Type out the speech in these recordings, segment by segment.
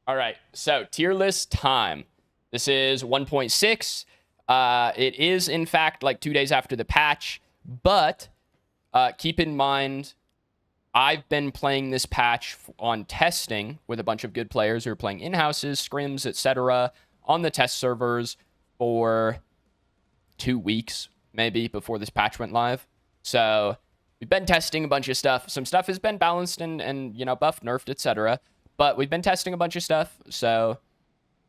All right, so tier list time. This is 1.6. It is, in fact, like 2 days after the patch, but keep in mind, I've been playing this patch on testing with a bunch of good players who are playing in-houses, scrims, etc. on the test servers for 2 weeks, maybe, before this patch went live. So we've been testing a bunch of stuff. Some stuff has been balanced and you know, buffed, nerfed, etc. But we've been testing a bunch of stuff, so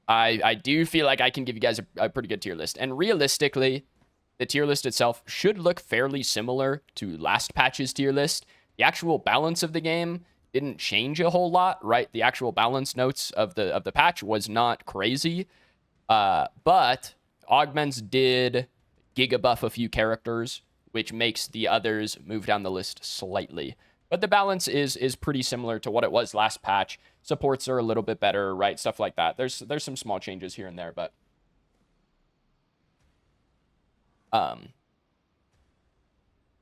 I do feel like I can give you guys a pretty good tier list. And realistically, the tier list itself should look fairly similar to last patch's tier list. The actual balance of the game didn't change a whole lot, right? The actual balance notes of the patch was not crazy, but augments did giga buff a few characters, which makes the others move down the list slightly. But the balance is pretty similar to what it was last patch. Supports are a little bit better, right? Stuff like that. There's some small changes here and there, but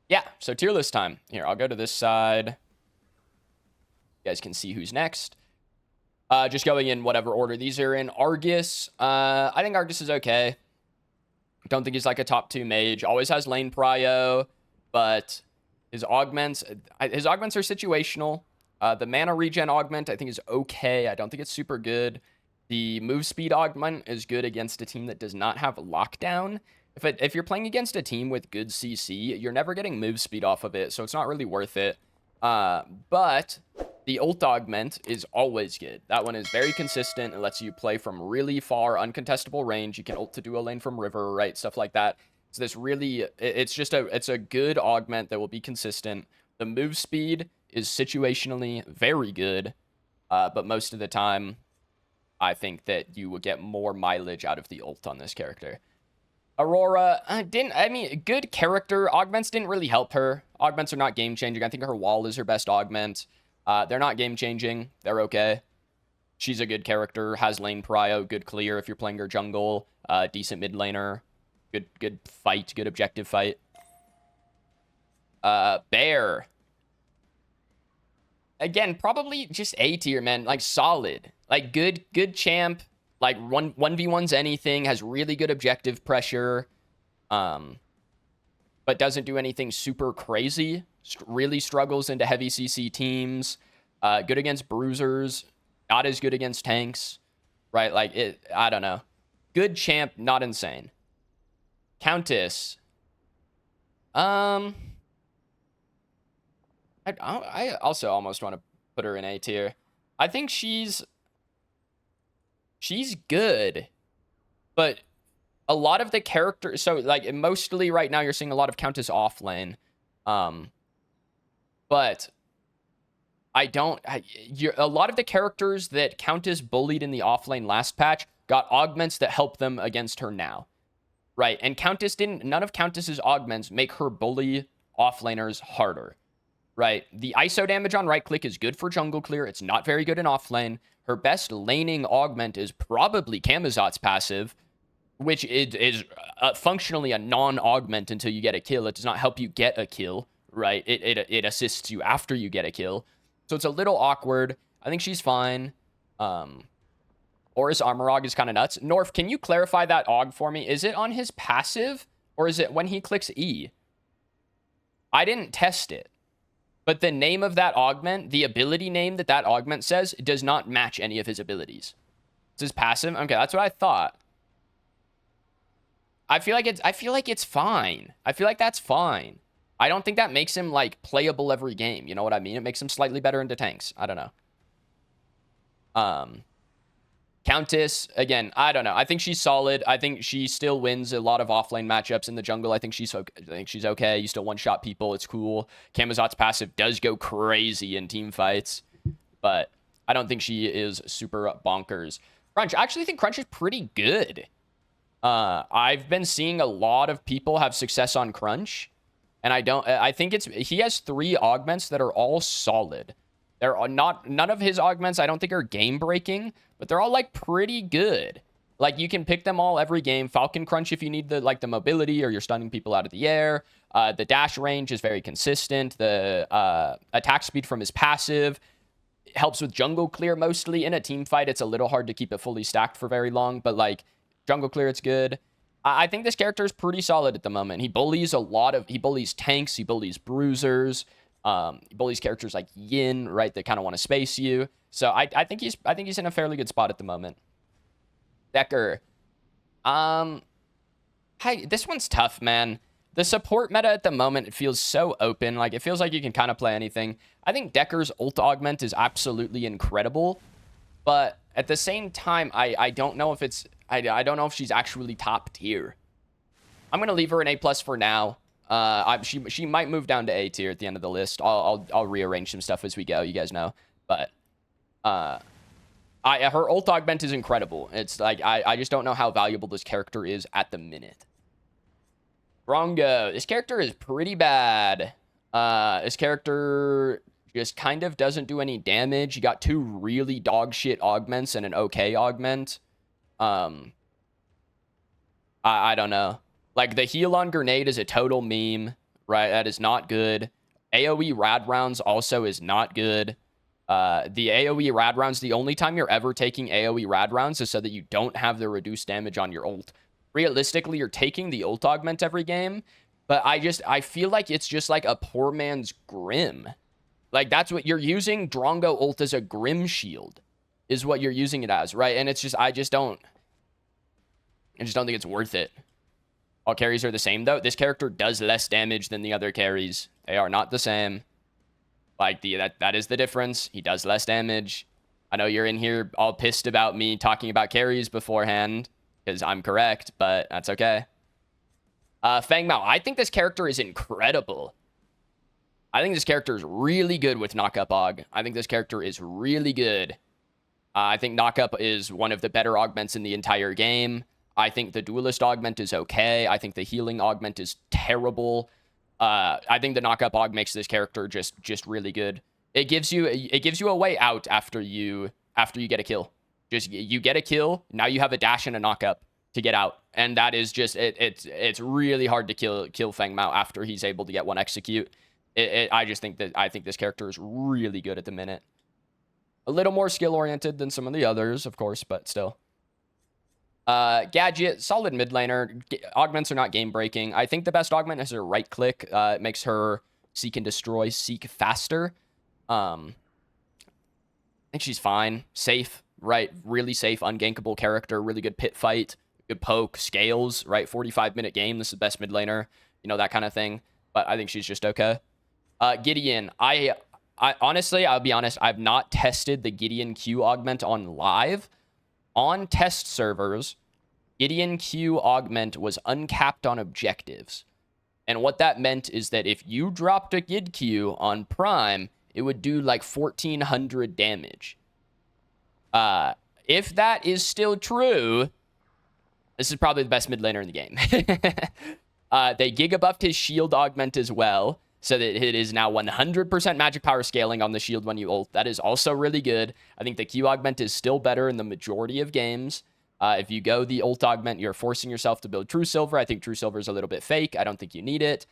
yeah, so tier list time. Here, I'll go to this side. You guys can see who's next. Just going in whatever order these are in. Argus. I think Argus is okay. Don't think he's like a top 2 mage. Always has lane prio, but his augments are situational. The mana regen augment, I think, is okay. I don't think it's super good. The move speed augment is good against a team that does not have lockdown. If you're playing against a team with good CC, you're never getting move speed off of it, so it's not really worth it. But the ult augment is always good. That one is very consistent. It lets you play from really far, uncontestable range. You can ult to do a lane from river, right? Stuff like that. So this really, it's a good augment that will be consistent. The move speed is situationally very good, but most of the time, I think that you will get more mileage out of the ult on this character. Aurora, good character. Augments didn't really help her. Augments are not game-changing. I think her wall is her best augment. They're not game-changing. They're okay. She's a good character, has lane prio, good clear if you're playing her jungle, decent mid laner, good fight, good objective fight. Bear. Again, probably just A tier, man. Like, solid. Like, good champ. Like, 1v1's anything, has really good objective pressure, but doesn't do anything super crazy. Really struggles into heavy CC teams. Good against bruisers. Not as good against tanks. Right? Like, I don't know. Good champ, not insane. Countess. I also almost want to put her in A tier. I think she's good, but a lot of the characters, so like mostly right now you're seeing a lot of Countess off lane, but a lot of the characters that Countess bullied in the off lane last patch got augments that help them against her now, right? And none of Countess's augments make her bully off laners harder, right? The ISO damage on right click is good for jungle clear. It's not very good in off lane. Her best laning augment is probably Camazot's passive, which is functionally a non-augment until you get a kill. It does not help you get a kill, right? It assists you after you get a kill. So it's a little awkward. I think she's fine. Horus Armorog is kind of nuts. Norf, can you clarify that aug for me? Is it on his passive, or is it when he clicks E? I didn't test it. But the name of that augment, the ability name that augment says, does not match any of his abilities. It's his passive. Okay, that's what I thought. I feel like it's fine. I feel like that's fine. I don't think that makes him like playable every game. You know what I mean? It makes him slightly better into tanks. I don't know. Countess, again, I don't know. I think she's solid. I think she still wins a lot of offlane matchups in the jungle. I think she's okay. You still one-shot people. It's cool. Camazot's passive does go crazy in team fights, but I don't think she is super bonkers. Crunch, I actually think Crunch is pretty good. I've been seeing a lot of people have success on Crunch, and I think he has 3 augments that are all solid. None of his augments I don't think are game breaking, but they're all like pretty good. Like you can pick them all every game. Falcon Crunch if you need the mobility or you're stunning people out of the air. The dash range is very consistent. The attack speed from his passive helps with jungle clear mostly. In a team fight, it's a little hard to keep it fully stacked for very long, but like jungle clear, it's good. I think this character is pretty solid at the moment. He bullies he bullies tanks, he bullies bruisers, he bullies characters like Yin, right, that kind of want to space you. So I think he's in a fairly good spot at the moment. Decker. This one's tough, man. The support meta at the moment, it feels so open. Like, it feels like you can kind of play anything. I think Decker's ult augment is absolutely incredible. But at the same time, I don't know if it's... I don't know if she's actually top tier. I'm going to leave her an A+ for now. She might move down to A tier at the end of the list. I'll rearrange some stuff as we go, you guys know. But her ult augment is incredible. It's like, I just don't know how valuable this character is at the minute. Drongo. This character is pretty bad. This character just kind of doesn't do any damage. You got 2 really dog shit augments and an okay augment. I don't know. Like, the heal on grenade is a total meme, right? That is not good. AoE rad rounds also is not good. The AoE rad rounds, the only time you're ever taking AoE rad rounds is so that you don't have the reduced damage on your ult. Realistically, you're taking the ult augment every game, but I feel like it's just like a poor man's Grim. Like, that's what you're using. Drongo ult as a Grim shield is what you're using it as, right? And it's just, I just don't think it's worth it. All carries are the same, though. This character does less damage than the other carries. They are not the same. Like, that is the difference. He does less damage. I know you're in here all pissed about me talking about carries beforehand, because I'm correct, but that's okay. Fang Mao. I think this character is incredible. I think this character is really good with Knock-Up Aug. I think this character is really good. I think Knock-Up is one of the better augments in the entire game. I think the Duelist augment is okay. I think the Healing augment is terrible. I think the Knock-Up Aug makes this character just really good. It gives you a way out after you get a kill. Just, you get a kill, now you have a dash and a knock-up to get out. And that is just, it's really hard to kill Feng Mao after he's able to get one execute. I think this character is really good at the minute. A little more skill-oriented than some of the others, of course, but still. Gadget, solid mid laner. Augments are not game-breaking. I think the best augment is her right-click. It makes her seek and destroy, seek faster. I think she's fine. Safe. Right, really safe, ungankable character, really good pit fight, good poke, scales, right, 45-minute game, this is the best mid laner, you know, that kind of thing, but I think she's just okay. Gideon, I honestly, I'll be honest, I've not tested the Gideon Q augment on live. On test servers, Gideon Q augment was uncapped on objectives, and what that meant is that if you dropped a Gid Q on Prime, it would do like 1,400 damage. If that is still true, this is probably the best mid laner in the game. They giga buffed his shield augment as well, so that it is now 100% magic power scaling on the shield when you ult. That is also really good. I think the Q augment is still better in the majority of games. If you go the ult augment, you're forcing yourself to build True Silver. I think True Silver is a little bit fake. I don't think you need it.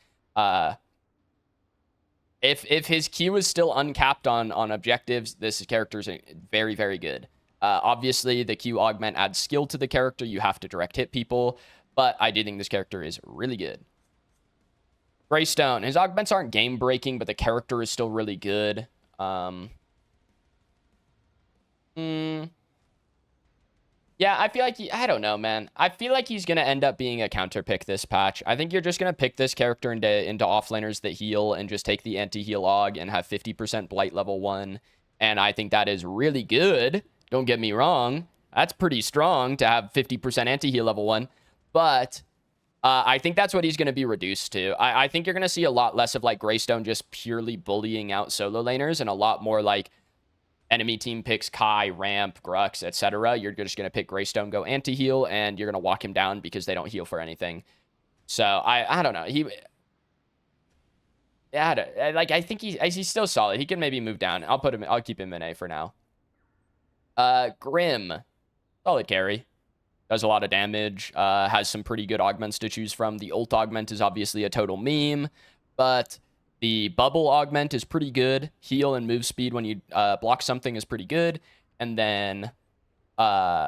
If his Q is still uncapped on objectives, this character is very, very good. Obviously, the Q augment adds skill to the character. You have to direct hit people, but I do think this character is really good. Greystone. His augments aren't game-breaking, but the character is still really good. Yeah, I feel like I don't know, man. I feel like he's going to end up being a counter pick this patch. I think you're just going to pick this character into offlaners that heal and just take the anti-heal aug and have 50% blight level 1. And I think that is really good. Don't get me wrong. That's pretty strong to have 50% anti-heal level 1. But I think that's what he's going to be reduced to. I think you're going to see a lot less of like Greystone just purely bullying out solo laners and a lot more like enemy team picks Kai, Ramp, Grux, etc. You're just going to pick Greystone, go anti-heal, and you're going to walk him down because they don't heal for anything. So, I don't know. I think he's still solid. He can maybe move down. I'll keep him in A for now. Grim. Solid carry. Does a lot of damage. Has some pretty good augments to choose from. The ult augment is obviously a total meme, but The bubble augment is pretty good. Heal and move speed when you block something is pretty good. And then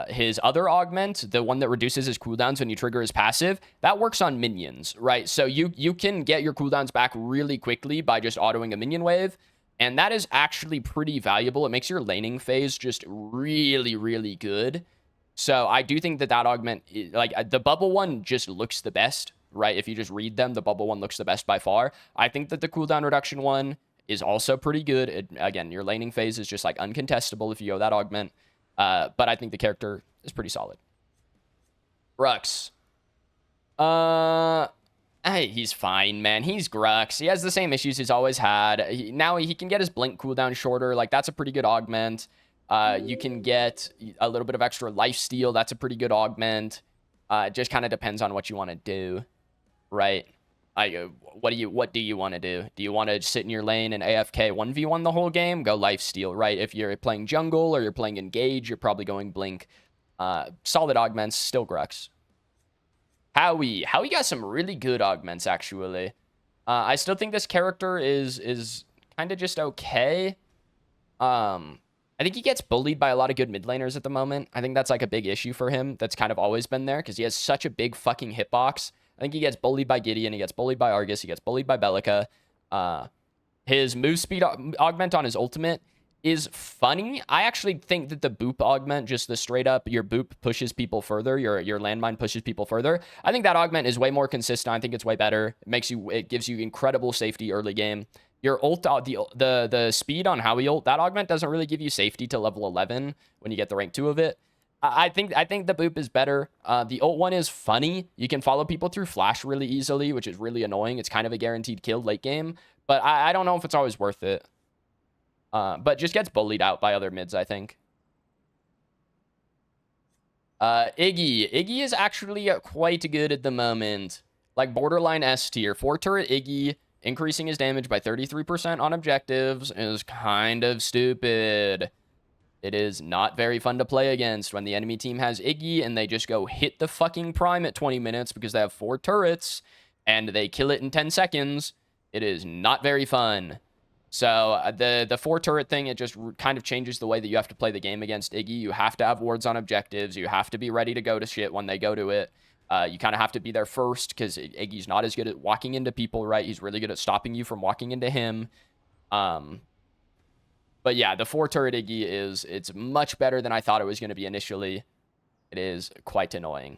his other augment, the one that reduces his cooldowns when you trigger his passive, that works on minions, right? So you can get your cooldowns back really quickly by just autoing a minion wave. And that is actually pretty valuable. It makes your laning phase just really, really good. So I do think that augment, like the bubble one just looks the best, right? If you just read them, the bubble one looks the best by far. I think that the cooldown reduction one is also pretty good. Again, your laning phase is just like uncontestable if you go that augment. But I think the character is pretty solid. Rux. Hey, he's fine, man. He's Grux. He has the same issues he's always had. Now he can get his blink cooldown shorter. Like, that's a pretty good augment. You can get a little bit of extra lifesteal. That's a pretty good augment. It just kind of depends on what you want to do, right? What do you want to do? Do you want to sit in your lane and AFK 1v1 the whole game? Go lifesteal, right? If you're playing jungle or you're playing engage, you're probably going blink. Solid augments, still Grux. Howie got some really good augments, actually. I still think this character is kind of just okay. I think he gets bullied by a lot of good mid laners at the moment. I think that's like a big issue for him. That's kind of always been there because he has such a big fucking hitbox. I think he gets bullied by Gideon. He gets bullied by Argus. He gets bullied by Belica. His move speed augment on his ultimate is funny. I actually think that the boop augment, just the straight up, your boop pushes people further, your landmine pushes people further. I think that augment is way more consistent. I think it's way better. It gives you incredible safety early game. Your ult, the speed on Howie ult, that augment doesn't really give you safety to level 11 when you get the rank 2 of it. I think the boop is better. The ult one is funny. You can follow people through flash really easily, which is really annoying. It's kind of a guaranteed kill late game, but I don't know if it's always worth it. But just gets bullied out by other mids, I think. Iggy is actually quite good at the moment. Like borderline S tier. 4 turret Iggy increasing his damage by 33% on objectives is kind of stupid. It is not very fun to play against when the enemy team has Iggy and they just go hit the fucking prime at 20 minutes because they have 4 turrets and they kill it in 10 seconds. It is not very fun. So the 4 turret thing, it just kind of changes the way that you have to play the game against Iggy. You have to have wards on objectives. You have to be ready to go to shit when they go to it. You kind of have to be there first because Iggy's not as good at walking into people, right? He's really good at stopping you from walking into him. But yeah, the 4 turret Iggy it's much better than I thought it was going to be initially. It is quite annoying.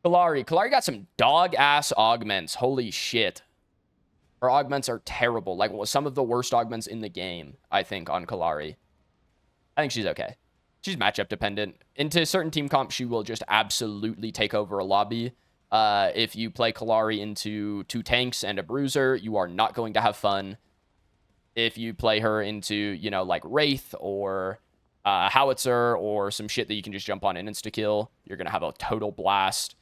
Kallari got some dog-ass augments. Holy shit. Her augments are terrible. Like, some of the worst augments in the game, I think, on Kallari. I think she's okay. She's matchup dependent. Into certain team comps, she will just absolutely take over a lobby. If you play Kallari into 2 tanks and a bruiser, you are not going to have fun. If you play her into, you know, like Wraith or Howitzer or some shit that you can just jump on and insta-kill, you're going to have a total blast.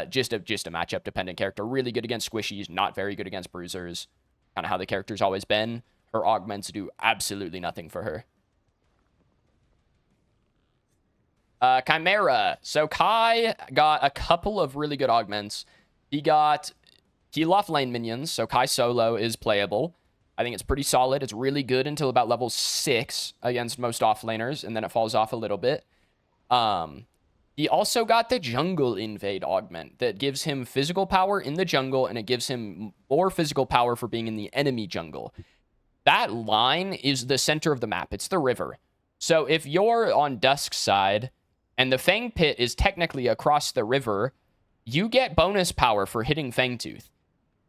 Just a matchup dependent character. Really good against squishies, not very good against bruisers. Kind of how the character's always been. Her augments do absolutely nothing for her. Chimera. So Kai got a couple of really good augments. He got heal off lane minions, so Kai solo is playable. I think it's pretty solid. It's really good until about level 6 against most offlaners, and then it falls off a little bit. He also got the jungle invade augment that gives him physical power in the jungle, and it gives him more physical power for being in the enemy jungle. That line is the center of the map. It's the river. So if you're on Dusk's side, and the Fang Pit is technically across the river, you get bonus power for hitting Fangtooth.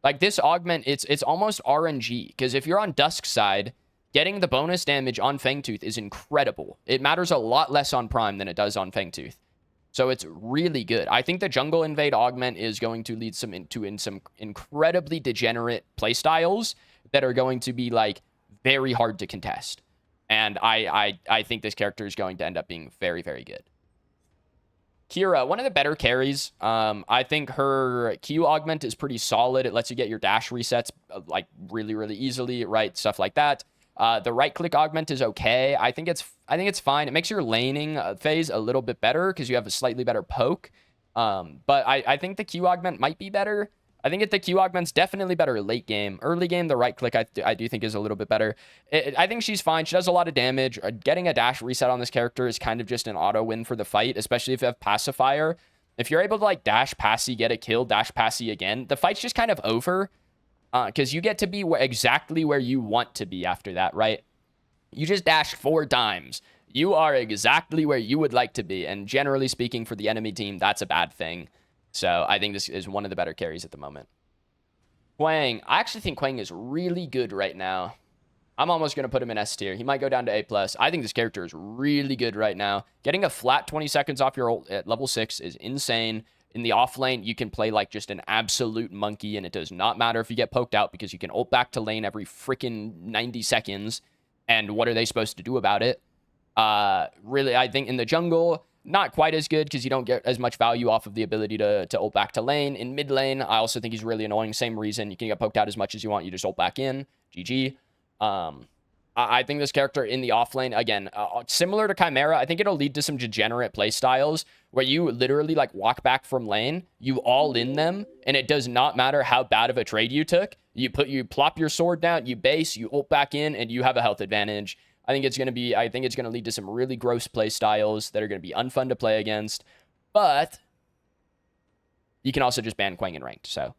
Like, this augment, it's almost RNG, because if you're on Dusk's side, getting the bonus damage on Fangtooth is incredible. It matters a lot less on Prime than it does on Fangtooth. So it's really good. I think the jungle invade augment is going to lead some incredibly degenerate playstyles that are going to be, like, very hard to contest. And I think this character is going to end up being very, very good. Kira, one of the better carries. I think her Q augment is pretty solid. It lets you get your dash resets like really, really easily, right? Stuff like that. The right click augment is okay. I think it's fine. It makes your laning phase a little bit better because you have a slightly better poke. But I think the Q augment might be better. I think the Q augment's definitely better late game. Early game, the right click I do think is a little bit better. I think she's fine. She does a lot of damage. Getting a dash reset on this character is kind of just an auto win for the fight, especially if you have pacifier. If you're able to like dash passy, get a kill, dash passy again, the fight's just kind of over because you get to be exactly where you want to be after that, right? You just dashed 4 times. You are exactly where you would like to be. And generally speaking, for the enemy team, that's a bad thing. So I think this is one of the better carries at the moment. Quang. I actually think Quang is really good right now. I'm almost going to put him in S tier. He might go down to A+. I think this character is really good right now. Getting a flat 20 seconds off your ult at level 6 is insane. In the off lane, you can play like just an absolute monkey, and it does not matter if you get poked out because you can ult back to lane every freaking 90 seconds. And what are they supposed to do about it? Really, I think in the jungle, not quite as good because you don't get as much value off of the ability to ult back to lane. In mid lane, I also think he's really annoying. Same reason. You can get poked out as much as you want. You just ult back in. GG. I think this character in the off lane, again, similar to Chimera, I think it'll lead to some degenerate play styles where you literally like walk back from lane, you all in them, and it does not matter how bad of a trade you took. You plop your sword down, you base, you ult back in, and you have a health advantage. I think it's going to lead to some really gross play styles that are going to be unfun to play against. But you can also just ban Quang in ranked. So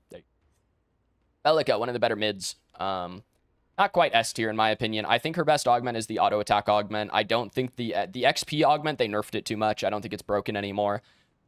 Belica, one of the better mids. Not quite S tier in my opinion. I think her best augment is the auto attack augment. I don't think the XP augment, they nerfed it too much. I don't think it's broken anymore.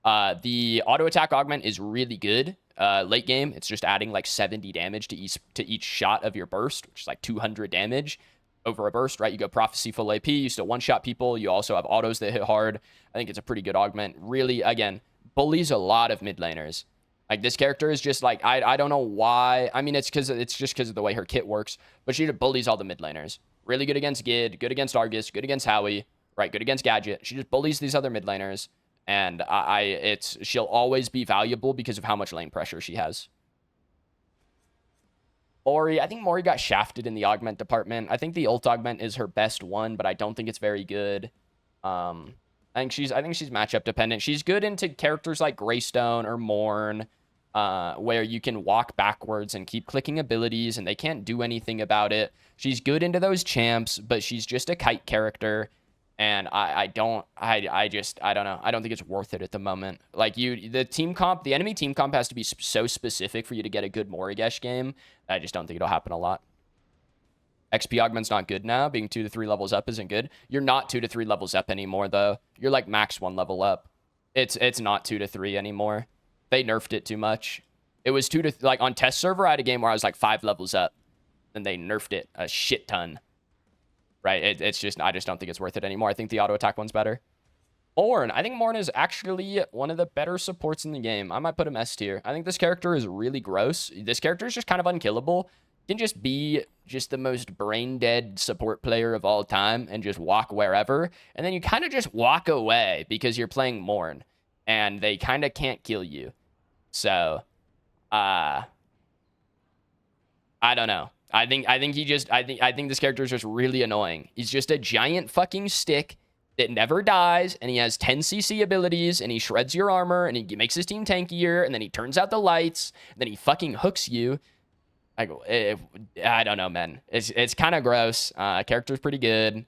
The auto attack augment is really good. Late game, it's just adding like 70 damage to each shot of your burst, which is like 200 damage over a burst, right? You go prophecy full AP, you still one-shot people. You also have autos that hit hard. I think it's a pretty good augment. Really, again, bullies a lot of mid laners. Like, this character is just like, I don't know why. I mean, it's just because of the way her kit works, but she bullies all the mid laners. Really good against Gid, good against Argus, good against Howie, right? Good against Gadget. She just bullies these other mid laners, and she'll always be valuable because of how much lane pressure she has. Mori, I think Mori got shafted in the augment department. I think the ult augment is her best one, but I don't think it's very good. I think she's matchup dependent. She's good into characters like Greystone or Morn, where you can walk backwards and keep clicking abilities and they can't do anything about it. She's good into those champs, but she's just a kite character. And I don't know. I don't think it's worth it at the moment. Like, the enemy team comp has to be so specific for you to get a good Morigesh game. I just don't think it'll happen a lot. XP augment's not good now. Being 2 to 3 levels up isn't good. You're not 2 to 3 levels up anymore, though. You're like max 1 level up. It's not 2 to 3 anymore. They nerfed it too much. It was 2 to like on test server. I had a game where I was like 5 levels up, and they nerfed it a shit ton. Right? I just don't think it's worth it anymore. I think the auto attack one's better. Morn. I think Morn is actually one of the better supports in the game. I might put him S tier. I think this character is really gross. This character is just kind of unkillable. Can just be just the most brain dead support player of all time and just walk wherever. And then you kind of just walk away because you're playing Morn and they kind of can't kill you. So, I don't know. I think this character is just really annoying. He's just a giant fucking stick that never dies, and he has 10 CC abilities, and he shreds your armor, and he makes his team tankier, and then he turns out the lights, and then he fucking hooks you. I don't know, man. It's kind of gross. Character's pretty good.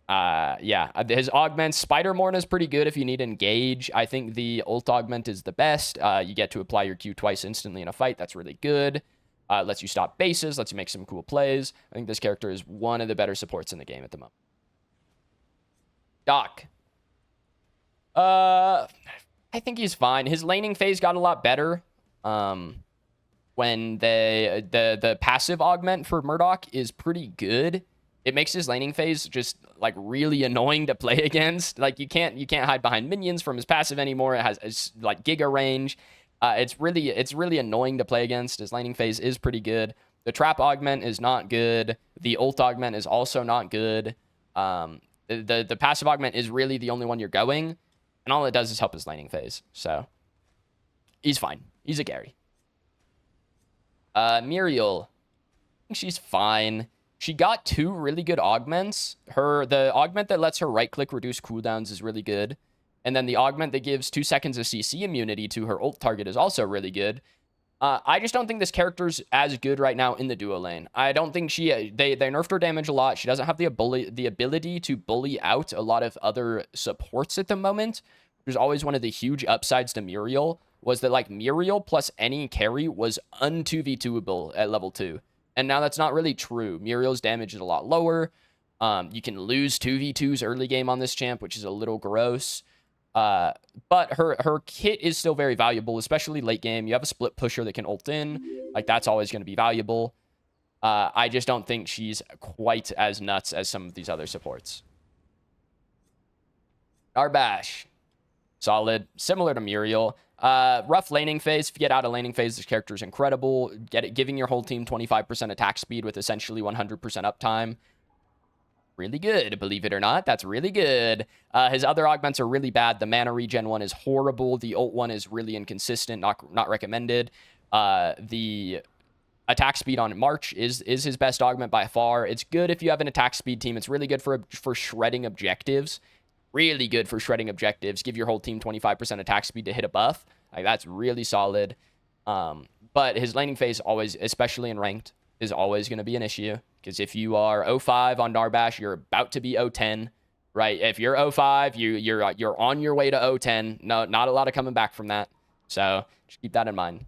Yeah, his augments, Spider Morn is pretty good if you need engage. I think the ult augment is the best. You get to apply your Q twice instantly in a fight. That's really good. Lets you stop bases, lets you make some cool plays. I think this character is one of the better supports in the game at the moment. Doc. I think he's fine. His laning phase got a lot better. When the passive augment for Murdoch is pretty good. It makes his laning phase just like really annoying to play against. Like, you can't hide behind minions from his passive anymore. It has like giga range. It's really annoying to play against. His laning phase is pretty good. The trap augment is not good. The ult augment is also not good. The passive augment is really the only one you're going, and all it does is help his laning phase. So he's fine. He's a Gary. Muriel, I think she's fine. She got 2 really good augments. The augment that lets her right click reduce cooldowns is really good. And then the augment that gives 2 seconds of CC immunity to her ult target is also really good. I just don't think this character's as good right now in the duo lane. I don't think they nerfed her damage a lot. She doesn't have the ability to bully out a lot of other supports at the moment. There's always one of the huge upsides to Muriel was that like Muriel plus any carry was un-2v2able at level 2. And now that's not really true. Muriel's damage is a lot lower. You can lose 2v2s early game on this champ, which is a little gross. But her kit is still very valuable, especially late game. You have a split pusher that can ult in. Like, that's always going to be valuable. I just don't think she's quite as nuts as some of these other supports. Narbash. Solid. Similar to Muriel. Rough laning phase. If you get out of laning phase, this character is incredible. Giving your whole team 25% attack speed with essentially 100% uptime. Really good, believe it or not. That's really good. His other augments are really bad. The mana regen one is horrible. The ult one is really inconsistent, not recommended. The attack speed on March is his best augment by far. It's good if you have an attack speed team. It's really good for shredding objectives. Really good for shredding objectives. Give your whole team 25% attack speed to hit a buff. Like, that's really solid. But his laning phase always, especially in ranked, is always going to be an issue. Because if you are 0-5 on Narbash, you're about to be 0-10, right? If you're 0-5, you're on your way to 0-10. No, not a lot of coming back from that. So just keep that in mind.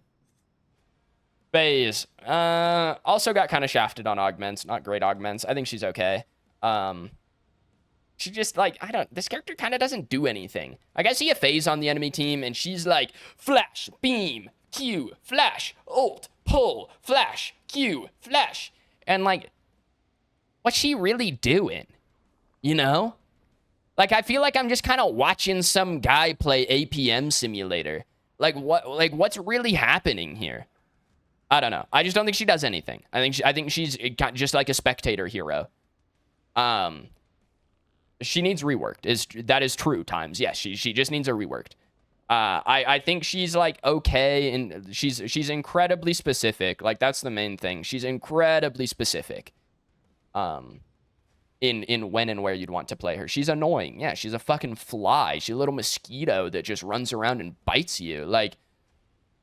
Phase. Also got kind of shafted on augments. Not great augments. I think she's okay. She just, like, this character kind of doesn't do anything. Like, I see a phase on the enemy team, and she's like, flash, beam, Q, flash, ult, pull, flash, Q, flash. And, like, what's she really doing? You know? Like, I feel like I'm just kind of watching some guy play APM Simulator. Like, what's really happening here? I don't know. I just don't think she does anything. I think she's just like a spectator hero. She needs reworked. That is true, Times. Yes, she just needs her reworked. I think she's like okay, and she's incredibly specific. Like, that's the main thing. She's incredibly specific. In when and where you'd want to play her. She's annoying. Yeah, she's a fucking fly. She's a little mosquito that just runs around and bites you. Like,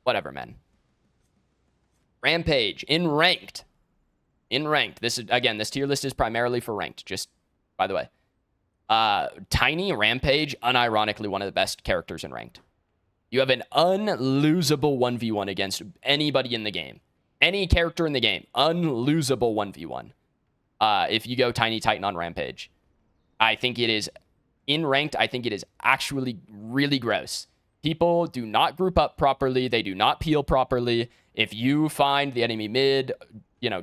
whatever, man. Rampage in ranked. This tier list is primarily for ranked. Just by the way. Tiny Rampage, unironically one of the best characters in ranked. You have an unlosable 1v1 against anybody in the game. Any character in the game, unlosable 1v1. If you go Tiny Titan on Rampage. I think it is, in ranked, I think it is actually really gross. People do not group up properly. They do not peel properly. If you find the enemy mid,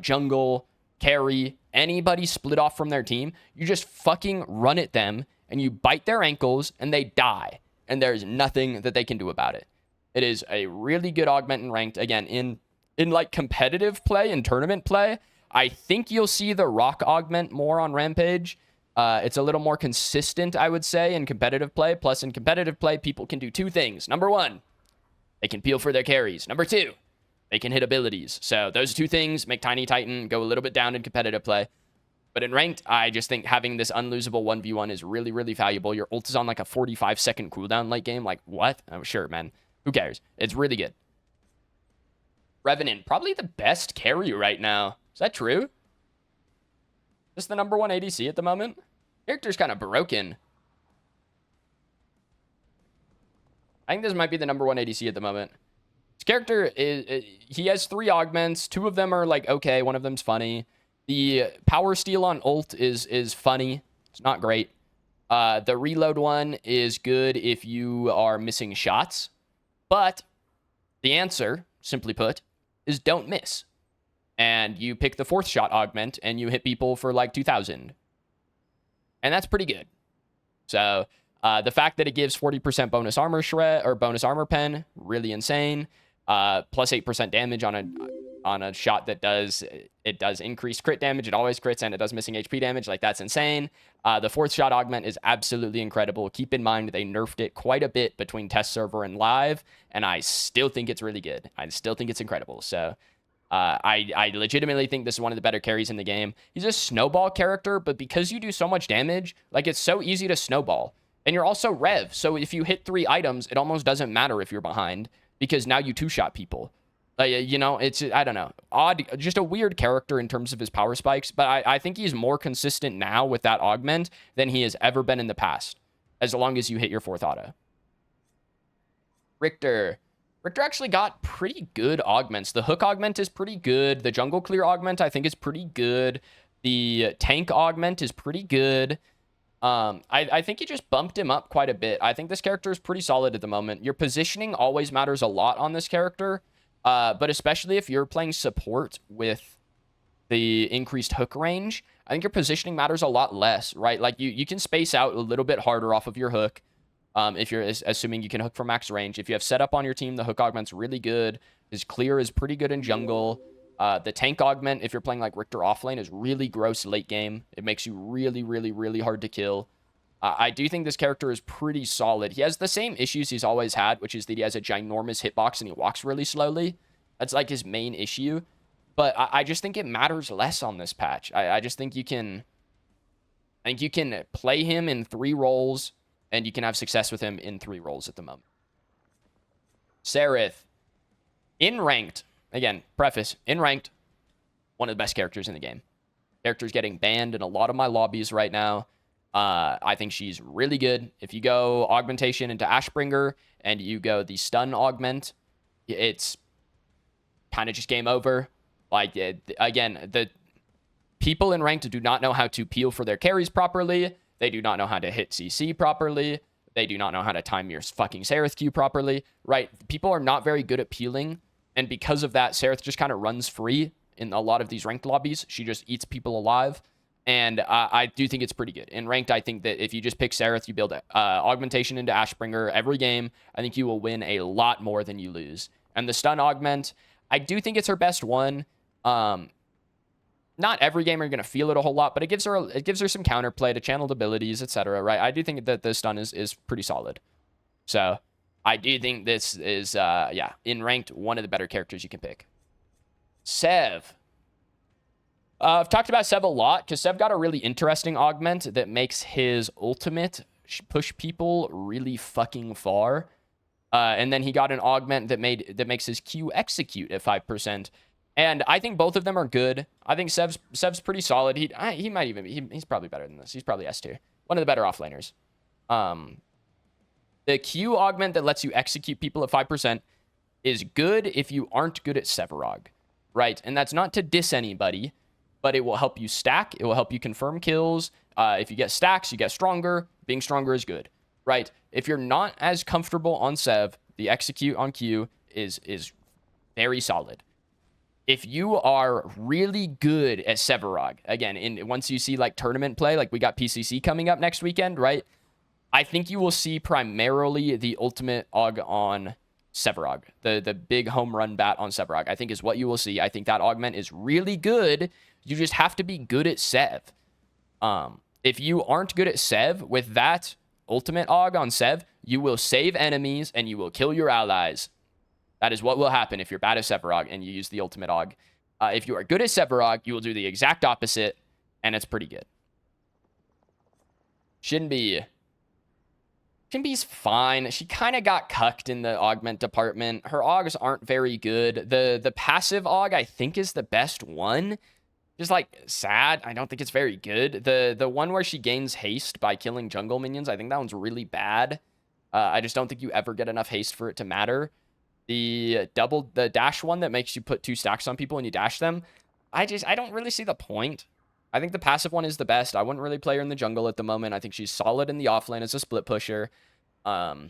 jungle, carry, anybody split off from their team, you just fucking run at them and you bite their ankles and they die. And there's nothing that they can do about it. It is a really good augment in ranked. Again, in like competitive play and tournament play, I think you'll see the rock augment more on Rampage. It's a little more consistent, I would say, in competitive play. Plus, in competitive play, people can do two things. Number one, they can peel for their carries. Number two, they can hit abilities. So those two things make Tiny Titan go a little bit down in competitive play. But in ranked, I just think having this unlosable 1v1 is really, really valuable. Your ult is on like a 45-second cooldown late game. Like, what? Oh, sure, man. Who cares? It's really good. Revenant, probably the best carry right now. Is that true? Is this the number one ADC at the moment? Character's kind of broken. I think this might be the number one ADC at the moment. His character he has 3 augments. 2 of them are like okay. One of them's funny. The power steal on ult is funny. It's not great. The reload one is good if you are missing shots. But the answer, simply put, is don't miss. And you pick the 4th shot augment and you hit people for like 2,000. And that's pretty good. So the fact that it gives 40% bonus armor shred or bonus armor pen, really insane. Plus 8% damage on a shot that does increased crit damage. It always crits and it does missing HP damage. Like, that's insane. The 4th shot augment is absolutely incredible. Keep in mind they nerfed it quite a bit between test server and live, and I still think it's really good. I still think it's incredible. So I legitimately think this is one of the better carries in the game. He's a snowball character, but because you do so much damage, like, it's so easy to snowball. And you're also rev, so if you hit 3 items, it almost doesn't matter if you're behind, because now you 2-shot people. You know, it's, I don't know, odd, just a weird character in terms of his power spikes. But I think he's more consistent now with that augment than he has ever been in the past, as long as you hit your 4th auto. Richter actually got pretty good augments. The hook augment is pretty good. The jungle clear augment, I think, is pretty good. The tank augment is pretty good. I think you just bumped him up quite a bit. I think this character is pretty solid at the moment. Your positioning always matters a lot on this character, but especially if you're playing support with the increased hook range, I think your positioning matters a lot less, right? Like, you can space out a little bit harder off of your hook. If you're assuming you can hook from max range. If you have setup on your team, the hook augment's really good. His clear is pretty good in jungle. The tank augment, if you're playing like Richter offlane, is really gross late game. It makes you really, really, really hard to kill. I do think this character is pretty solid. He has the same issues he's always had, which is that he has a ginormous hitbox and he walks really slowly. That's like his main issue. But I just think it matters less on this patch. I just think you can... I think you can play him in 3 roles, and you can have success with him in 3 roles at the moment. Sereth. In ranked. Again, preface. In ranked. One of the best characters in the game. Character's getting banned in a lot of my lobbies right now. I think she's really good. If you go augmentation into Ashbringer, and you go the stun augment, it's kind of just game over. Like, again, the people in ranked do not know how to peel for their carries properly. They do not know how to hit CC properly. They do not know how to time your fucking Sereth Q properly, right? People are not very good at peeling, and because of that, Sereth just kind of runs free in a lot of these ranked lobbies. She just eats people alive, and I do think it's pretty good. In ranked, I think that if you just pick Sereth, you build augmentation into Ashbringer every game, I think you will win a lot more than you lose. And the stun augment, I do think it's her best one. Not every game are going to feel it a whole lot, but it gives her some counterplay to channeled abilities, etc. Right? I do think that the stun is pretty solid. So I do think this is in ranked, one of the better characters you can pick. Sev. I've talked about Sev a lot because Sev got a really interesting augment that makes his ultimate push people really fucking far. And then he got an augment that makes his Q execute at 5%. And I think both of them are good. I think Sev's pretty solid. He might even he's probably better than this. He's probably S tier. One of the better offlaners. The Q augment that lets you execute people at 5% is good if you aren't good at Sevarog, right? And that's not to diss anybody, but it will help you stack. It will help you confirm kills. If you get stacks, you get stronger. Being stronger is good, right? If you're not as comfortable on Sev, the execute on Q is very solid. If you are really good at Sevarog, again, once you see like tournament play, like we got PCC coming up next weekend, right? I think you will see primarily the ultimate aug on Sevarog, the big home run bat on Sevarog, I think is what you will see. I think that augment is really good. You just have to be good at Sev. If you aren't good at Sev, with that ultimate aug on Sev, you will save enemies and you will kill your allies. That is what will happen if you're bad at Sevarog and you use the ultimate aug. If you are good at Sevarog, you will do the exact opposite, and it's pretty good. Shinbi. Shinbi's fine. She kind of got cucked in the augment department. Her augs aren't very good. The passive aug, I think, is the best one. Just, like, sad. I don't think it's very good. The one where she gains haste by killing jungle minions, I think that one's really bad. I just don't think you ever get enough haste for it to matter. The dash one that makes you put 2 stacks on people and you dash them, I don't really see the point. I think the passive one is the best. I wouldn't really play her in the jungle at the moment. I think she's solid in the offlane as a split pusher. I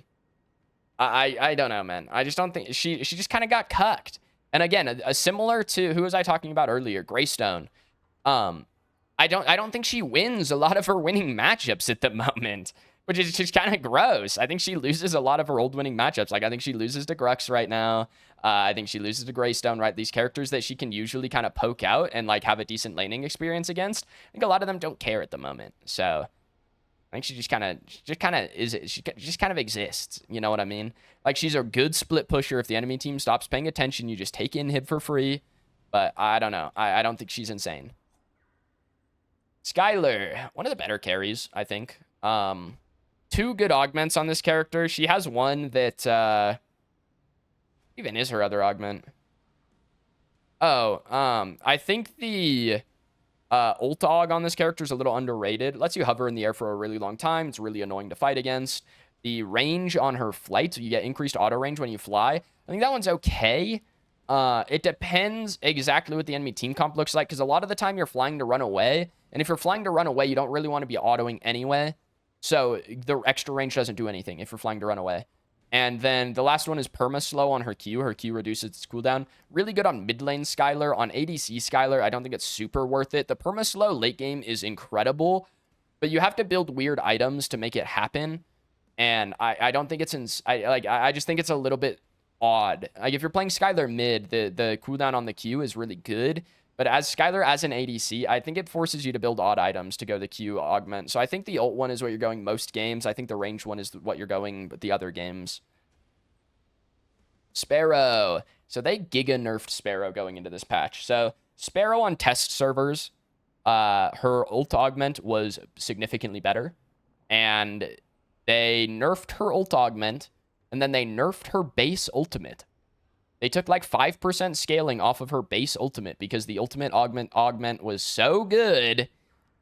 don't know, man. I just don't think she just kind of got cucked. And again, similar to who was I talking about earlier, Greystone. I don't think she wins a lot of her winning matchups at the moment, which is just kind of gross. I think she loses a lot of her old winning matchups. Like, I think she loses to Grux right now. I think she loses to Greystone, right? These characters that she can usually kind of poke out and, like, have a decent laning experience against. I think a lot of them don't care at the moment. So I think she just kind of exists. You know what I mean? Like, she's a good split pusher. If the enemy team stops paying attention, you just take inhib for free. But I don't know. I don't think she's insane. Skylar, one of the better carries, I think. 2 good augments on this character. She has one that even is her other augment. I think the ult og on this character is a little underrated. Lets you hover in the air for a really long time. It's really annoying to fight against. The range on her flight, so you get increased auto range when you fly. I think that one's okay. It depends exactly what the enemy team comp looks like, because a lot of the time you're flying to run away, and if you're flying to run away, you don't really want to be autoing anyway. So the extra range doesn't do anything if you're flying to run away. And then the last one is perma-slow on her Q. Her Q reduces its cooldown. Really good on mid lane Skylar. On ADC Skylar, I don't think it's super worth it. The perma-slow late game is incredible, but you have to build weird items to make it happen. And I don't think it's I just think it's a little bit odd. Like if you're playing Skylar mid, the cooldown on the Q is really good. But as Skylar as an ADC, I think it forces you to build odd items to go the Q augment. So I think the ult one is what you're going most games. I think the range one is what you're going the other games. Sparrow. So they giga nerfed Sparrow going into this patch. So Sparrow on test servers, her ult augment was significantly better. And they nerfed her ult augment, and then they nerfed her base ultimate. They took like 5% scaling off of her base ultimate because the ultimate augment was so good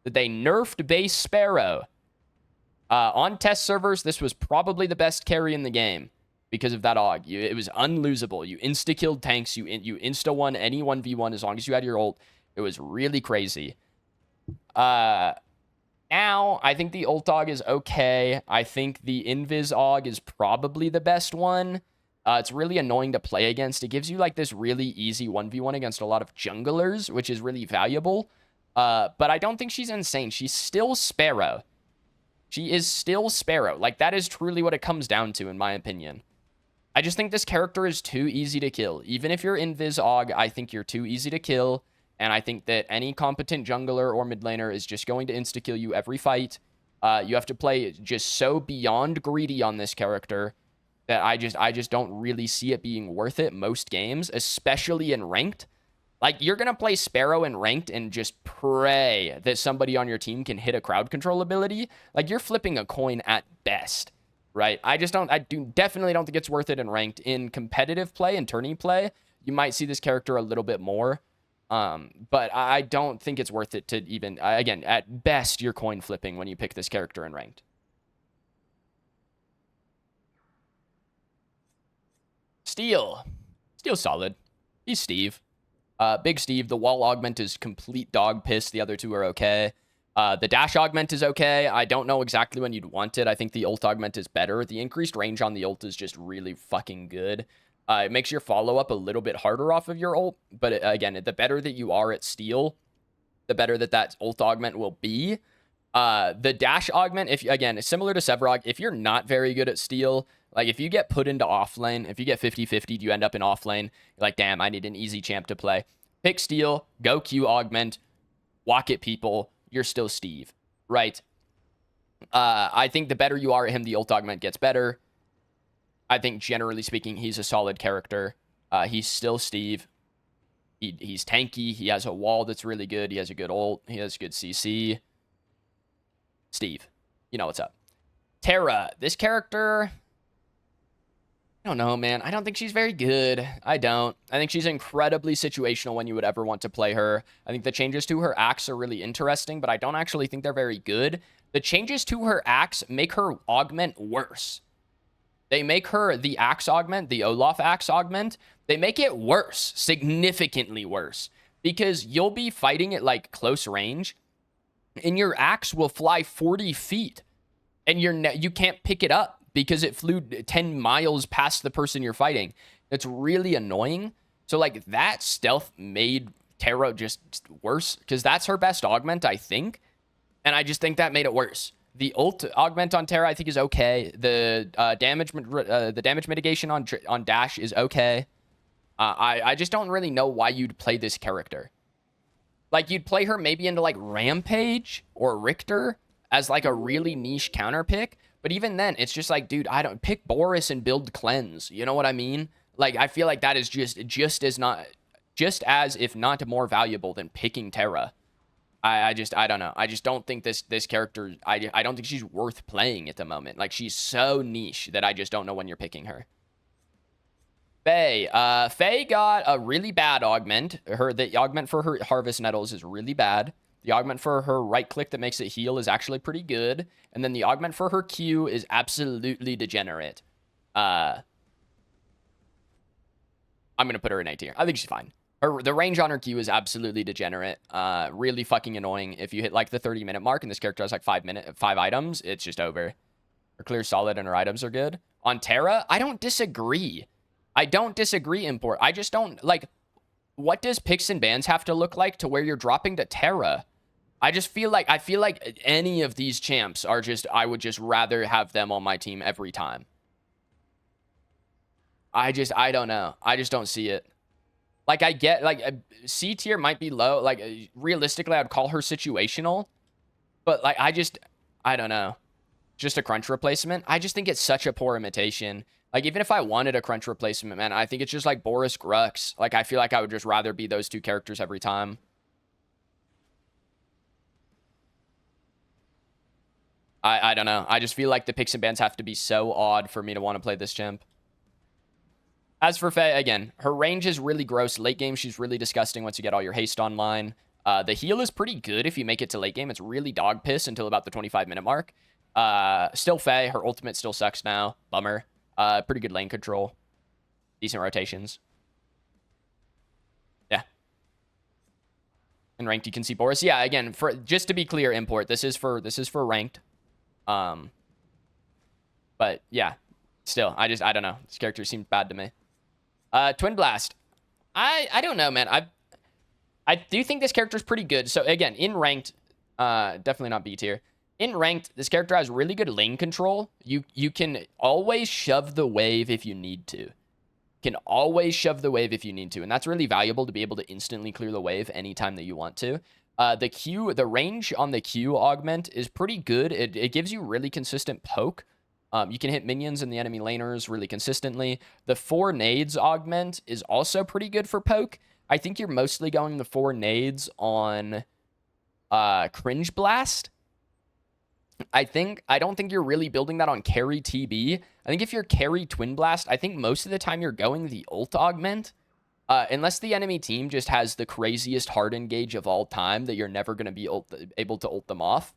that they nerfed base Sparrow. On test servers, this was probably the best carry in the game because of that aug. It was unlosable. You insta-killed tanks. You insta-won any 1v1 as long as you had your ult. It was really crazy. Now, I think the ult aug is okay. I think the invis aug is probably the best one. It's really annoying to play against. It gives you like this really easy 1v1 against a lot of junglers, which is really valuable. But I don't think she's insane. She's still Sparrow. She is still Sparrow. Like, that is truly what it comes down to, in my opinion. I just think this character is too easy to kill. Even if you're Invis Og, I think you're too easy to kill. And I think that any competent jungler or mid laner is just going to insta-kill you every fight. You have to play just so beyond greedy on this character that I just don't really see it being worth it most games, especially in ranked. Like, you're going to play Sparrow in ranked and just pray that somebody on your team can hit a crowd control ability. Like, you're flipping a coin at best, right? I definitely don't think it's worth it in ranked. In competitive play and tourney play, you might see this character a little bit more. But I don't think it's worth it to even, again, at best, you're coin flipping when you pick this character in ranked. Steele's solid. He's Steve. Big Steve. The wall augment is complete dog piss. The other two are okay. The dash augment is okay. I don't know exactly when you'd want it. I think the ult augment is better. The increased range on the ult is just really fucking good. It makes your follow-up a little bit harder off of your ult. But again, the better that you are at Steele, the better that ult augment will be. The dash augment, again, similar to Sevrog, if you're not very good at Steele, like if you get put into offlane, if you get 50-50, you end up in offlane, you're like, damn, I need an easy champ to play. Pick Steele, go Q augment, walk at people, you're still Steve, right? I think the better you are at him, the ult augment gets better. I think generally speaking, he's a solid character. He's still Steve. He's tanky. He has a wall that's really good. He has a good ult. He has good CC. Steve, you know what's up. Terra, this character, I don't know, man. I don't think she's very good. I don't. I think she's incredibly situational when you would ever want to play her. I think the changes to her axe are really interesting, but I don't actually think they're very good. The changes to her axe make her augment worse. They make her the axe augment, the Olaf axe augment, they make it worse, significantly worse, because you'll be fighting at like close range and your axe will fly 40 feet and you can't pick it up because it flew 10 miles past the person you're fighting. It's really annoying. So like that stealth made Terra just worse because that's her best augment, I think. And I just think that made it worse. The ult augment on Terra, I think, is okay. The damage mitigation on Dash is okay. I just don't really know why you'd play this character. Like, you'd play her maybe into, like, Rampage or Richter as, like, a really niche counter pick. But even then, it's just like, dude, I don't... Pick Boris and build Cleanse. You know what I mean? Like, I feel like that is just as, if not more valuable than picking Terra. I don't know. I just don't think this character... I don't think she's worth playing at the moment. Like, she's so niche that I just don't know when you're picking her. Faye. Faye got a really bad augment. The augment for her harvest nettles is really bad. The augment for her right click that makes it heal is actually pretty good. And then the augment for her Q is absolutely degenerate. I'm going to put her in A tier. I think she's fine. The range on her Q is absolutely degenerate. Really fucking annoying. If you hit like the 30-minute mark and this character has like 5 items, it's just over. Her clear solid and her items are good. On Terra, I don't disagree. Import. I just don't, like, what does picks and bans have to look like to where you're dropping to Terra? I feel like any of these champs are just, I would just rather have them on my team every time. I don't know. I just don't see it. Like, I get, like, C tier might be low. Like, realistically, I'd call her situational. But, like, I don't know. Just a crunch replacement. I just think it's such a poor imitation. Like, even if I wanted a crunch replacement, man, I think it's just like Boris Grux. Like, I feel like I would just rather be those two characters every time. I don't know. I just feel like the picks and bans have to be so odd for me to want to play this champ. As for Faye, again, her range is really gross. Late game, she's really disgusting once you get all your haste online. The heal is pretty good if you make it to late game. It's really dog piss until about the 25-minute mark. Still Faye. Her ultimate still sucks now. Bummer. Pretty good lane control. Decent rotations. Yeah. In ranked, you can see Boris. Yeah, again, for just to be clear, import. This is for ranked. But yeah, still, I don't know. This character seems bad to me. Twin Blast. I don't know, man. I do think this character is pretty good. So again, in ranked, definitely not B tier. In ranked, this character has really good lane control. You can always shove the wave if you need to. Can always shove the wave if you need to, and that's really valuable to be able to instantly clear the wave anytime that you want to. The range on the Q augment is pretty good. It gives you really consistent poke. You can hit minions and the enemy laners really consistently. The 4 nades augment is also pretty good for poke. I think you're mostly going the 4 nades on Cringe Blast. I don't think you're really building that on carry TB. I think if you're carry Twin Blast, I think most of the time you're going the ult augment. Unless the enemy team just has the craziest hard engage of all time that you're never going to be able to ult them off.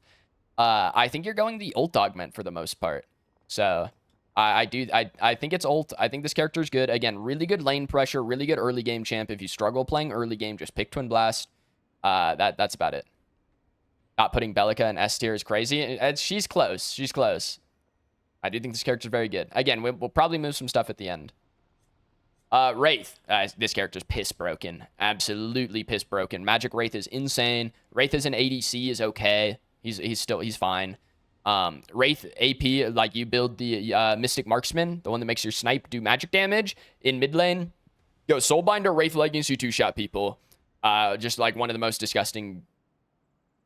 I think you're going the ult augment for the most part. So I think it's ult. I think this character is good. Again, really good lane pressure, really good early game champ. If you struggle playing early game, just pick Twin Blast. That's about it. Not putting Bellica in S tier is crazy. She's close. She's close. I do think this character is very good. Again, we'll probably move some stuff at the end. Wraith. This character's piss broken. Absolutely piss broken. Magic Wraith is insane. Wraith as an ADC is okay. He's fine. Wraith AP, like you build the Mystic Marksman, the one that makes your snipe do magic damage in mid lane. Yo, Soulbinder Wraith leggings, you two-shot people. Just like one of the most disgusting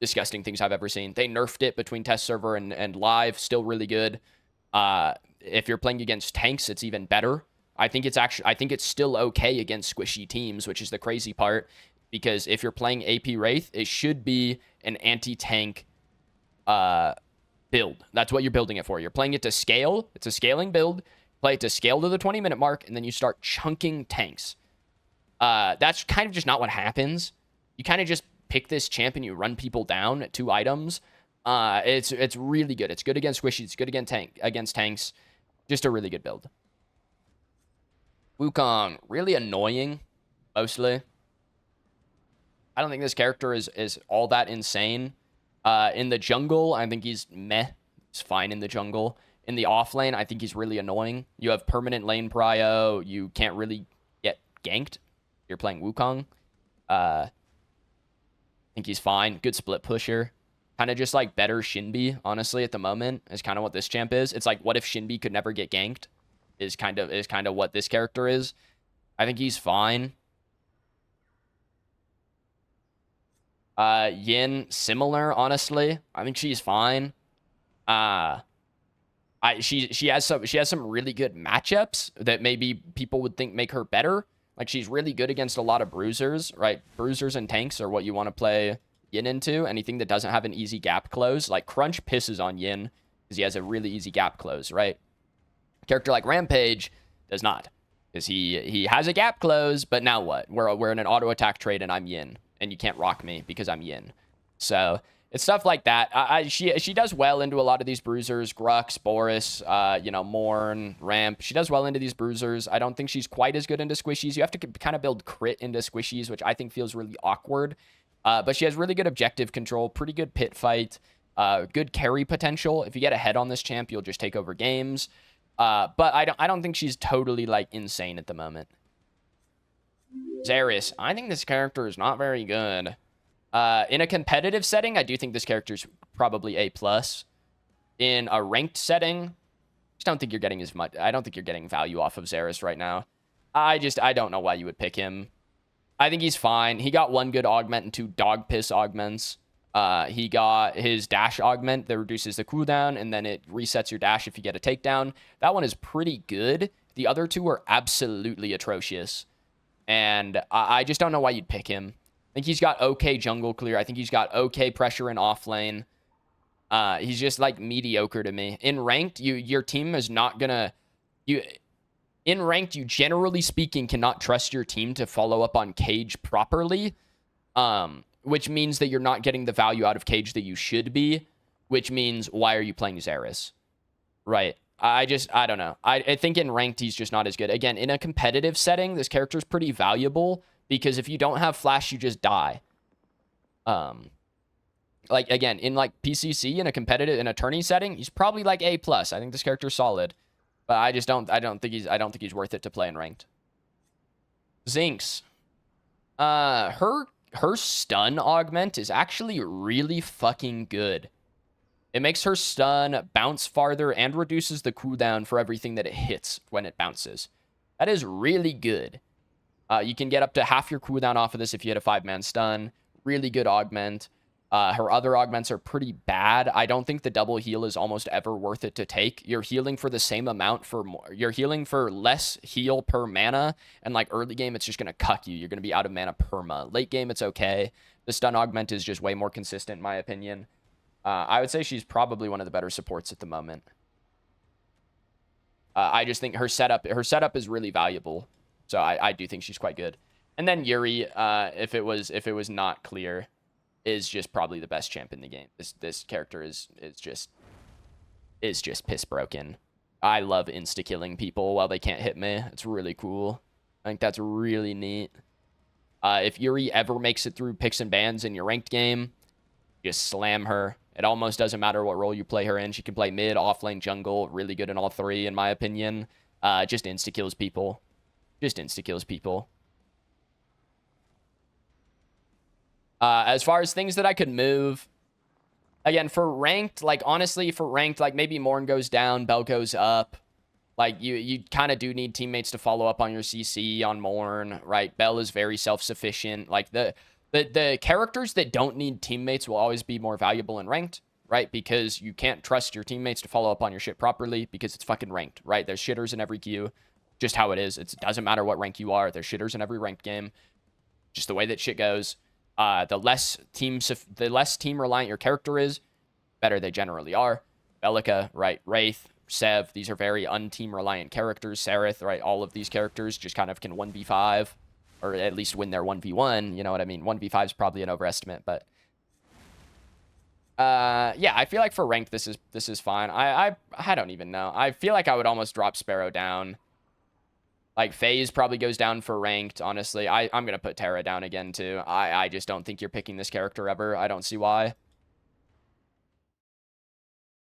things I've ever seen. They nerfed it between test server and live. Still really good. If you're playing against tanks, it's even better. I think it's still okay against squishy teams, which is the crazy part. Because if you're playing AP Wraith, it should be an anti-tank build. That's what you're building it for. You're playing it to scale. It's a scaling build. Play it to scale to the 20-minute mark, and then you start chunking tanks. That's kind of just not what happens. You kind of just pick this champ and you run people down at 2 items. It's really good. It's good against squishies. It's good against tanks. Just a really good build. Wukong, really annoying, mostly. I don't think this character is all that insane. In the jungle, I think he's meh. He's fine in the jungle. In the off lane, I think he's really annoying. You have permanent lane prio. You can't really get ganked. You're playing Wukong. I think he's fine. Good split pusher. Kind of just like better Shinbi, honestly, at the moment, is kind of what this champ is. It's like, what if Shinbi could never get ganked? Is kind of what this character is. I think he's fine. Yin, similar, honestly. I think she's fine. She has some really good matchups that maybe people would think make her better. Like, she's really good against a lot of bruisers, right? Bruisers and tanks are what you want to play Yin into. Anything that doesn't have an easy gap close. Like, Crunch pisses on Yin because he has a really easy gap close, right? A character like Rampage does not. Because he has a gap close, but now what? We're in an auto attack trade and I'm yin, and you can't rock me because I'm yin. So it's stuff like that. She does well into a lot of these bruisers, Grux, Boris, you know, Morn, Ramp. She does well into these bruisers. I don't think she's quite as good into squishies. You have to kind of build crit into squishies, which I think feels really awkward. But she has really good objective control, pretty good pit fight, good carry potential. If you get ahead on this champ, you'll just take over games. But I don't think she's totally like insane at the moment. Xeris, I think this character is not very good. In a competitive setting, I do think this character is probably A+. In a ranked setting, I just don't think you're getting as much. I don't think you're getting value off of Xeris right now. I don't know why you would pick him. I think he's fine. He got 1 good augment and 2 dog piss augments. He got his dash augment that reduces the cooldown, and then it resets your dash if you get a takedown. That one is pretty good. The other 2 are absolutely atrocious. And I just don't know why you'd pick him. I think he's got okay jungle clear. I think he's got okay pressure in off lane. He's just like mediocre to me. In ranked, your team is not gonna in ranked, you generally speaking cannot trust your team to follow up on Cage properly. Which means that you're not getting the value out of Cage that you should be, which means why are you playing Xeris? Right. I don't know. I think in ranked, he's just not as good. Again, in a competitive setting, this character is pretty valuable because if you don't have flash, you just die. Like again, in like PCC in a tourney setting, he's probably like A+. I think this character's solid, but I don't think he's worth it to play in ranked. Zinx. Her stun augment is actually really fucking good. It makes her stun bounce farther and reduces the cooldown for everything that it hits when it bounces. That is really good. You can get up to half your cooldown off of this if you hit a 5-man stun. Really good augment. Her other augments are pretty bad. I don't think the double heal is almost ever worth it to take. You're healing for the same amount for more. You're healing for less heal per mana, and like early game, it's just gonna cuck you. You're gonna be out of mana perma. Late game, it's okay. The stun augment is just way more consistent, in my opinion. I would say she's probably one of the better supports at the moment. I just think her setup is really valuable, so I do think she's quite good. And then Yuri, if it was not clear, is just probably the best champ in the game. This character is just piss broken. I love insta-killing people while they can't hit me. It's really cool. I think that's really neat. If Yuri ever makes it through picks and bans in your ranked game, just slam her. It almost doesn't matter what role you play her in. She can play mid, offlane, jungle. Really good in all 3, in my opinion. Just insta-kills people. Just insta-kills people. As far as things that I could move, again, for ranked, like, honestly, for ranked, like, maybe Morn goes down, Bell goes up. Like, you kind of do need teammates to follow up on your CC on Morn, right? Bell is very self-sufficient. Like, the characters that don't need teammates will always be more valuable in ranked, right? Because you can't trust your teammates to follow up on your shit properly because it's fucking ranked, right? There's shitters in every queue. Just how it is. It doesn't matter what rank you are. There's shitters in every ranked game. Just the way that shit goes. The less team reliant your character is, better they generally are. Bellica, right? Wraith, Sev, these are very unteam reliant characters. Sereth, right? All of these characters just kind of can 1v5, or at least win their 1v1. You know what I mean? 1v5 is probably an overestimate, but yeah, I feel like for ranked this is fine. I don't even know. I feel like I would almost drop Sparrow down. Like, FaZe probably goes down for ranked, honestly. I'm going to put Terra down again, too. I just don't think you're picking this character ever. I don't see why.